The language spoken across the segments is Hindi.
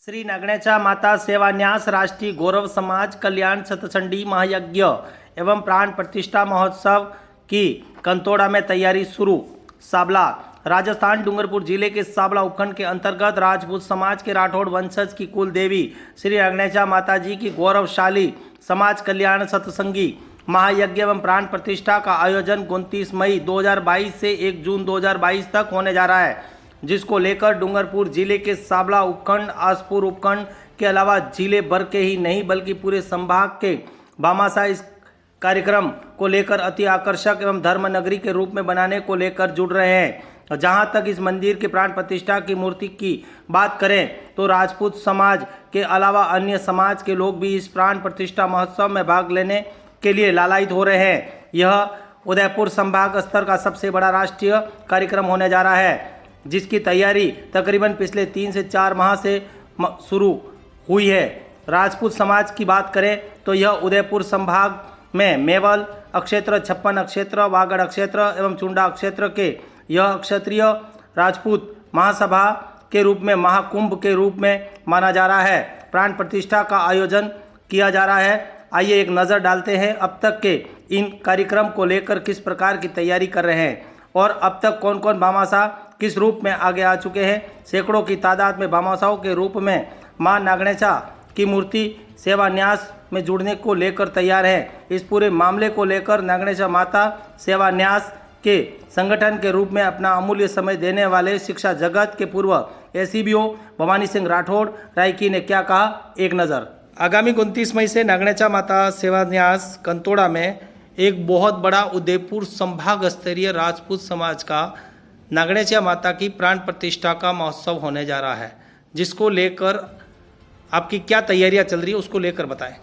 श्री नागण्याचा माता सेवान्यास राष्ट्रीय गौरव समाज कल्याण शतचंडी महायज्ञ एवं प्राण प्रतिष्ठा महोत्सव की कंतोड़ा में तैयारी शुरू। साबला राजस्थान डूंगरपुर जिले के साबला उपखंड के अंतर्गत राजपूत समाज के राठौड़ वंशज की कुल देवी श्री नागण्याचा माता जी की गौरवशाली समाज कल्याण सतसंगी महायज्ञ एवं प्राण प्रतिष्ठा का आयोजन 29 मई 2022 से 1 जून 2022 तक होने जा रहा है, जिसको लेकर डूंगरपुर जिले के साबला उपखंड, आसपुर उपखंड के अलावा जिले भर के ही नहीं बल्कि पूरे संभाग के भामाशाह इस कार्यक्रम को लेकर अति आकर्षक एवं धर्म नगरी के रूप में बनाने को लेकर जुड़ रहे हैं। जहां तक इस मंदिर के प्राण प्रतिष्ठा की मूर्ति की बात करें तो राजपूत समाज के अलावा अन्य समाज के लोग भी इस प्राण प्रतिष्ठा महोत्सव में भाग लेने के लिए लालायित हो रहे हैं। यह उदयपुर संभाग स्तर का सबसे बड़ा राष्ट्रीय कार्यक्रम होने जा रहा है, जिसकी तैयारी तकरीबन पिछले 3 से 4 माह से शुरू हुई है। राजपूत समाज की बात करें तो यह उदयपुर संभाग में मेवल अक्षेत्र, छप्पन अक्षेत्र, वागड़ अक्षेत्र एवं चुंडा अक्षेत्र के यह क्षत्रिय राजपूत महासभा के रूप में महाकुंभ के रूप में माना जा रहा है। प्राण प्रतिष्ठा का आयोजन किया जा रहा है। आइए एक नज़र डालते हैं अब तक के इन कार्यक्रम को लेकर किस प्रकार की तैयारी कर रहे हैं और अब तक कौन कौन भामाशाह किस रूप में आगे आ चुके हैं। सैकड़ों की तादाद में भामाशाहों के रूप में मां नागण्याचा की मूर्ति सेवान्यास में जुड़ने को लेकर तैयार है। इस पूरे मामले को लेकर नागण्याचा माता सेवान्यास के संगठन के रूप में अपना अमूल्य समय देने वाले शिक्षा जगत के पूर्व एसीबीओ भवानी सिंह राठौड़ रायकी ने क्या कहा, एक नज़र। आगामी 29 मई से नागण्याचा माता सेवान्यास कंतोड़ा में एक बहुत बड़ा उदयपुर संभाग स्तरीय राजपूत समाज का नागण्याचा माता की प्राण प्रतिष्ठा का महोत्सव होने जा रहा है, जिसको लेकर आपकी क्या तैयारियां चल रही है उसको लेकर बताएं।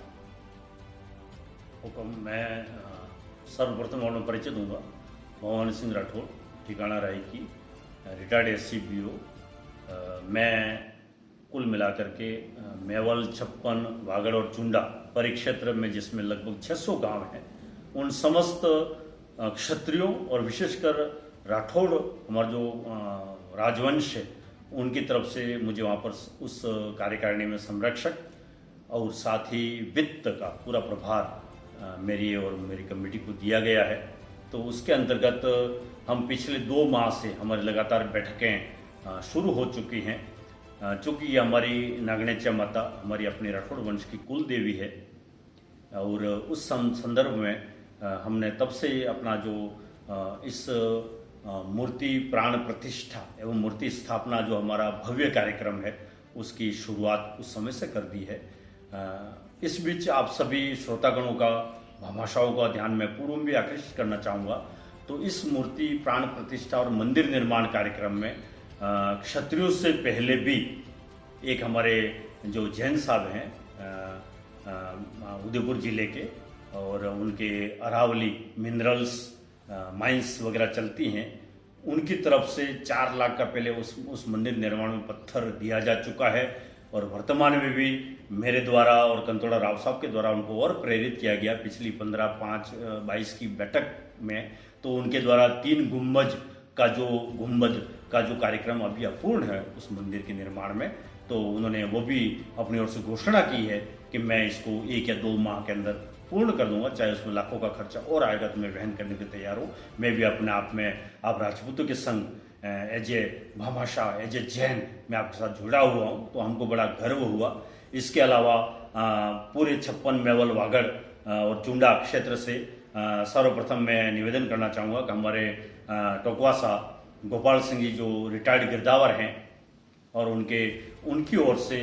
मैं सर्वप्रथम और परिचय दूंगा। भवानी सिंह राठौड़, ठिकाना रायकी, रिटायर्ड एससीबीओ। मैं कुल मिलाकर के मेवल, छप्पन, वागड़ और चुंडा परिक्षेत्र में, जिसमें लगभग 600 गांव हैं, उन समस्त क्षत्रियों और विशेषकर राठौड़ हमारा जो राजवंश है उनकी तरफ से मुझे वहाँ पर उस कार्यकारिणी में संरक्षक और साथ ही वित्त का पूरा प्रभार मेरी और मेरी कमेटी को दिया गया है। तो उसके अंतर्गत हम पिछले 2 माह से हमारी लगातार बैठकें शुरू हो चुकी हैं। चूँकि ये हमारी नागण्याचा माता हमारी अपनी राठौड़ वंश की कुल देवी है और उस संदर्भ में हमने तब से अपना जो इस मूर्ति प्राण प्रतिष्ठा एवं मूर्ति स्थापना जो हमारा भव्य कार्यक्रम है उसकी शुरुआत उस समय से कर दी है। इस बीच आप सभी श्रोतागणों का, भामाशाहों का ध्यान मैं पूर्व में भी आकर्षित करना चाहूँगा। तो इस मूर्ति प्राण प्रतिष्ठा और मंदिर निर्माण कार्यक्रम में क्षत्रियों से पहले भी एक हमारे जो जैन साहब हैं उदयपुर जिले के, और उनके अरावली मिनरल्स माइंस वगैरह चलती हैं, उनकी तरफ से 4 लाख का पहले उस मंदिर निर्माण में पत्थर दिया जा चुका है। और वर्तमान में भी मेरे द्वारा और कंतोड़ा राव साहब के द्वारा उनको और प्रेरित किया गया पिछली 15/5/22 की बैठक में। तो उनके द्वारा 3 गुंबज का जो कार्यक्रम अभी अपूर्ण है उस मंदिर के निर्माण में, तो उन्होंने वो भी अपनी ओर से घोषणा की है कि मैं इसको 1 या 2 माह के अंदर पूर्ण कर दूंगा, चाहे उसमें लाखों का खर्चा और आएगा तो मैं वहन करने के तैयार हूँ। मैं भी अपने आप में आप राजपूतों के संग as a Bhamashah, as a Jain मैं आपके साथ जुड़ा हुआ हूँ, तो हमको बड़ा गर्व हुआ। इसके अलावा पूरे छप्पन, मेवल, वागड़ और चुंडा क्षेत्र से सर्वप्रथम मैं निवेदन करना चाहूँगा कि हमारे टोकवासा गोपाल सिंह जी जो रिटायर्ड गिरदावर हैं और उनकी ओर से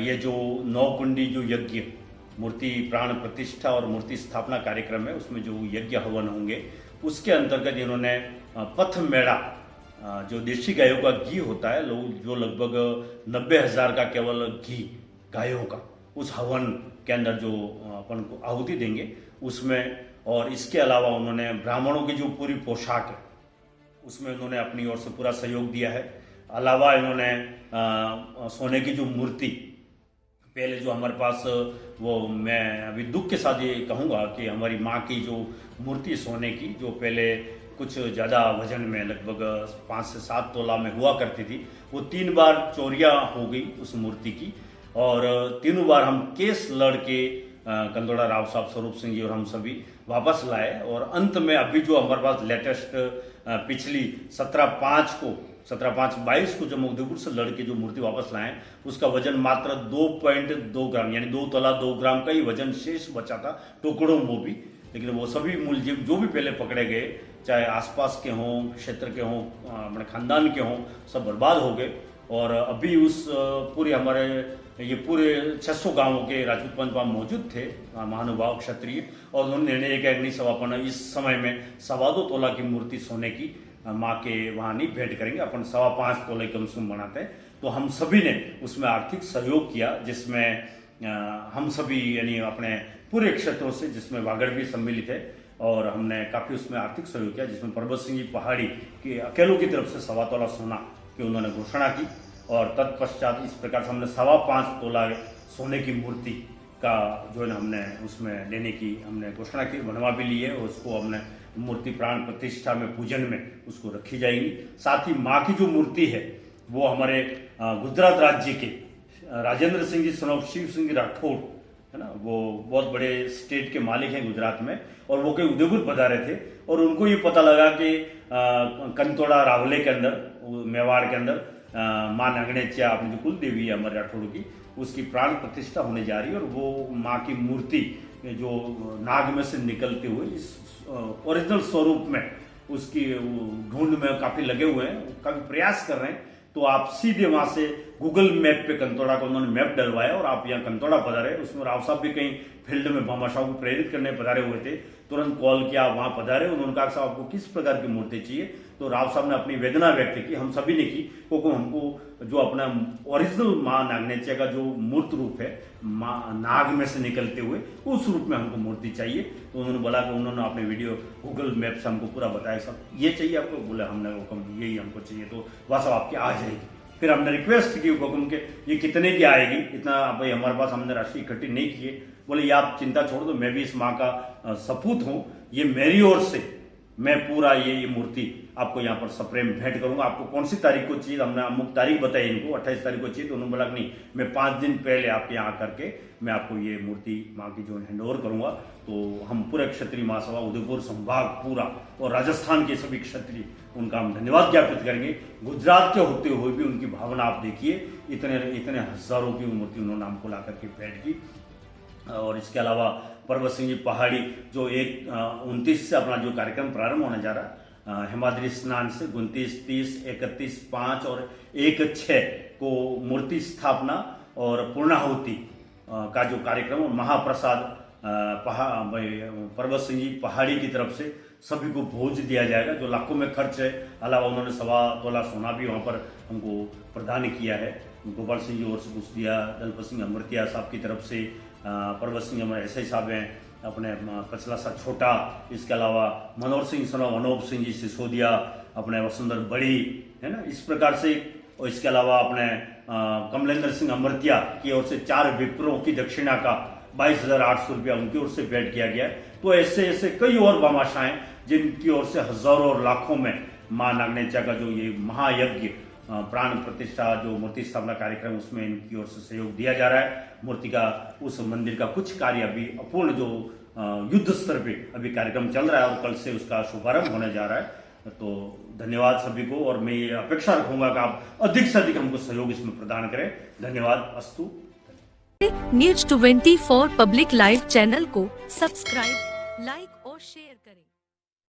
ये जो 9 कुंडी जो यज्ञ मूर्ति प्राण प्रतिष्ठा और मूर्ति स्थापना कार्यक्रम है उसमें जो यज्ञ हवन होंगे उसके अंतर्गत इन्होंने पथ मेड़ा जो देशी गायों का घी होता है, जो लगभग 90,000 का केवल घी गायों का उस हवन के अंदर जो अपन को आहुति देंगे उसमें, और इसके अलावा उन्होंने ब्राह्मणों की जो पूरी पोशाक है उसमें उन्होंने अपनी ओर से पूरा सहयोग दिया है। अलावा इन्होंने सोने की जो मूर्ति पहले जो हमारे पास, वो मैं अभी दुख के साथ ये कहूँगा कि हमारी माँ की जो मूर्ति सोने की जो पहले कुछ ज़्यादा वजन में, लगभग 5 से 7 तोला में हुआ करती थी। वो 3 बार चोरियाँ हो गई उस मूर्ति की, और तीनों बार हम केस लड़ के कंदोड़ा राव साहब, स्वरूप सिंह जी और हम सभी वापस लाए। और अंत में अभी जो हमारे पास लेटेस्ट पिछली 17/5/22 को जब हम उदयपुर से लड़के जो मूर्ति वापस लाए, उसका वजन मात्र 2.2 ग्राम, यानी 2 तोला 2 ग्राम का ही वजन शेष बचा था, टुकड़ों वो भी। लेकिन वो सभी मुलजिम जो भी पहले पकड़े गए, चाहे आसपास के हों, क्षेत्र के हों, अपने खानदान के हों, सब बर्बाद हो गए। और अभी उस पूरे हमारे ये पूरे 600 गांवों के राजपूत पंच वहाँ मौजूद थे, महानुभाव क्षत्रिय, और उन्होंने निर्णय एक अग्नि समापन इस समय में 2.25 तोला की मूर्ति सोने की माँ के वहाँ नहीं भेंट करेंगे, अपन 5.25 तोले कम से कम बनाते हैं। तो हम सभी ने उसमें आर्थिक सहयोग किया, जिसमें हम सभी यानी अपने पूरे क्षेत्रों से, जिसमें वागड़ भी सम्मिलित है, और हमने काफ़ी उसमें आर्थिक सहयोग किया, जिसमें पर्वत सिंह जी पहाड़ी के अकेलों की तरफ से 2.25 तोला सोना की उन्होंने घोषणा की। और तत्पश्चात इस प्रकार से हमने 5.25 तोला सोने की मूर्ति का जो है ना हमने उसमें लेने की हमने घोषणा की, बनवा भी ली है, और उसको हमने मूर्ति प्राण प्रतिष्ठा में, पूजन में उसको रखी जाएगी। साथ ही माँ की जो मूर्ति है वो हमारे गुजरात राज्य के राजेंद्र सिंह जी सन ऑफ शिव सिंह जी राठौड़ है ना, वो बहुत बड़े स्टेट के मालिक हैं गुजरात में, और वो कहीं उदयपुर पधारे थे, और उनको ये पता लगा कि कंतोड़ा रावले के अंदर, मेवाड़ के अंदर माँ नागणेच्या, अपनी जो कुल देवी है हमारे राठौड़ की, उसकी प्राण प्रतिष्ठा होने जा रही है। और वो माँ की मूर्ति जो नाग में से निकलते हुए इस ओरिजिनल स्वरूप में उसकी ढूंढ में काफ़ी लगे हुए हैं, काफ़ी प्रयास कर रहे हैं। तो आप सीधे वहाँ से गूगल मैप पे कंतोड़ा का उन्होंने मैप डलवाया, और आप यहाँ कंतोड़ा पधारे। उसमें राव साहब भी कहीं फील्ड में भामाशाह को प्रेरित करने पधारे हुए थे, तुरंत कॉल किया, वहाँ पधारे। उन्होंने कहा साहब आपको किस प्रकार की मूर्ति चाहिए, तो राव साहब ने अपनी वेदना व्यक्त की, हम सभी ने की, क्योंकि हमको जो अपना ओरिजिनल माँ नागणेच्या का जो मूर्त रूप है, माँ नाग में से निकलते हुए, उस रूप में हमको मूर्ति चाहिए। तो उन्होंने बोला कि उन्होंने अपने वीडियो गूगल मैप से हमको पूरा बताया, सब ये चाहिए आपको, बोले हमने हुक्म यही हमको चाहिए, तो वह सब आपकी आ जाएगी। फिर हमने रिक्वेस्ट की हुक्म के ये कितने की आएगी, इतना भाई हमारे पास हमने राशि इकट्ठी नहीं की है। बोले ये आप चिंता छोड़ दो, मैं भी इस माँ का सपूत हूँ, ये मेरी ओर से मैं पूरा ये मूर्ति आपको यहाँ पर सप्रेम भेंट करूंगा। आपको कौन सी तारीख को चाहिए, हमने अमुक तारीख बताई इनको, 28 तारीख को चाहिए। तो उन्होंने बोला नहीं, मैं 5 दिन पहले आपके यहाँ करके मैं आपको ये मूर्ति माँ की जो हैंड ओवर करूंगा। तो हम पूरे क्षत्रिय महासभा उदयपुर संभाग पूरा और राजस्थान के सभी क्षत्रिय उनका हम धन्यवाद ज्ञापित करेंगे। गुजरात के होते हुए भी उनकी भावना आप देखिए, इतने हजारों की मूर्ति उन्होंने हमको ला करके भेंट की। और इसके अलावा पर्वत सिंह जी पहाड़ी जो 29 से अपना जो कार्यक्रम प्रारंभ होने जा रहा है, हिमाद्री स्नान से 29, 30, 31, 5 और 1/6 को मूर्ति स्थापना और पूर्णाहुति का जो कार्यक्रम और महाप्रसाद पर्वत सिंह जी पहाड़ी की तरफ से सभी को भोज दिया जाएगा, जो लाखों में खर्च है। अलावा उन्होंने 2.25 तोला सोना भी वहाँ पर हमको प्रदान किया है। गोपाल सिंह जी ओर से कुछ दिया, दलपत सिंह अमृतिया साहब की तरफ से, पर्वत सिंह हमारे ऐसे साहब हैं अपने कचला सा छोटा, इसके अलावा मनोहर सिंह सनो अनूप सिंह जी सिसोदिया, अपने वसुंधर बड़ी है ना, इस प्रकार से। और इसके अलावा अपने कमलेंद्र सिंह अमृतिया की ओर से 4 विप्रों की दक्षिणा का 22,800 रुपया उनकी ओर से भेंट किया गया। तो ऐसे कई और भामाशाएं जिनकी ओर से हजारों और लाखों में माँ नागणेच्या का जो ये महायज्ञ प्राण प्रतिष्ठा जो मूर्ति स्थापना कार्यक्रम, उसमें इनकी ओर से सहयोग दिया जा रहा है। मूर्ति का उस मंदिर का कुछ कार्य अभी अपूर्ण जो युद्ध स्तर पे अभी कार्यक्रम चल रहा है, और कल से उसका शुभारंभ होने जा रहा है। तो धन्यवाद सभी को, और मैं ये अपेक्षा रखूंगा कि आप अधिक से अधिक हमको सहयोग इसमें प्रदान करें। धन्यवाद, अस्तु। न्यूज 24 पब्लिक लाइव चैनल को सब्सक्राइब, लाइक और शेयर करें।